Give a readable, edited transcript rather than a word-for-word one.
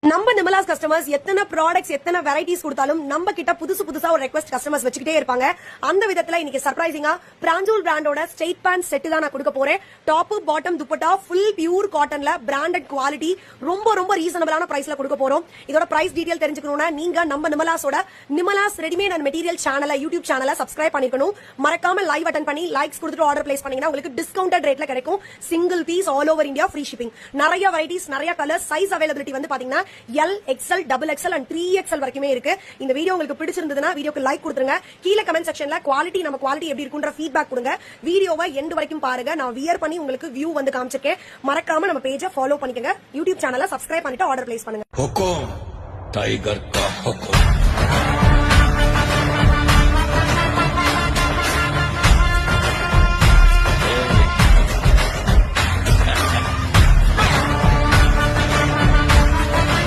நம்ம நிமலாஸ் கஸ்டமர்ஸ் எத்தனை ப்ராடக்ட்ஸ் எத்தனை வெரைட்டிஸ் கொடுத்தாலும் நம்ம கிட்ட புதுசா ஒரு ரெக்வஸ்ட் கஸ்டமர்ஸ் வச்சுக்கிட்டே இருப்பாங்க. அந்த விதத்துல இன்னைக்கு சர்ப்ரைசிங்கா பிராஞ்சூல் பிராண்டோட ஸ்ட்ரெயிட் பேண்ட் செட் தான் நான் கொடுக்க போறேன். Top bottom dupatta full pure காட்டன்ல பிராண்டட் குவாலிட்டி ரொம்ப ரீசனபிளான பிரைஸ்ல கொடுக்க போறோம். இதோட பிரைஸ் டீடைல் தெரிஞ்சுக்கணும்னா நீங்க நம்ம நிமலாஸ் ரெடிமேட் அண்ட் மெட்டீரியல் சேனலை யூடியூப் சேனலை சப்ஸ்கிரைப் பண்ணிக்கணும். மறக்காம லைவ் அட்டன் பண்ணி லைக்ஸ் கொடுத்துட்டு ஆர்டர் பிளேஸ் பண்ணீங்கன்னா உங்களுக்கு டிஸ்கவுண்டட் ரேட்ல கிடைக்கும். Single piece all over India free shipping. நிறைய வெரைட்டிஸ் நிறைய கலர்ஸ் சைஸ் அவைலபிலிட்டி வந்து பாத்தீங்கன்னா L, XL, XXL and 3XL வரைக்குமே இருக்கு. இந்த வீடியோ உங்களுக்கு பிடிச்சிருந்ததுன்னா வீடியோக்கு லைக் கொடுத்துருங்க. கீழ கமெண்ட் செக்ஷன்ல குவாலிட்டி எப்படி இருக்குன்ற ஃபீட்பேக் கொடுங்க. வீடியோவை எண்ட் வரைக்கும் பாருங்க. நான் வியர் பண்ணி உங்களுக்கு வியூ வந்து காமிச்சிருக்கேன். மறக்காம நம்ம பேஜை ஃபாலோ பண்ணிக்கங்க. யூடியூப் சேனலை சப்ஸ்கிரைப் பண்ணிட்டு ஆர்டர் பிளேஸ் பண்ணுங்க. हुकुम टाइगर का हुकुम.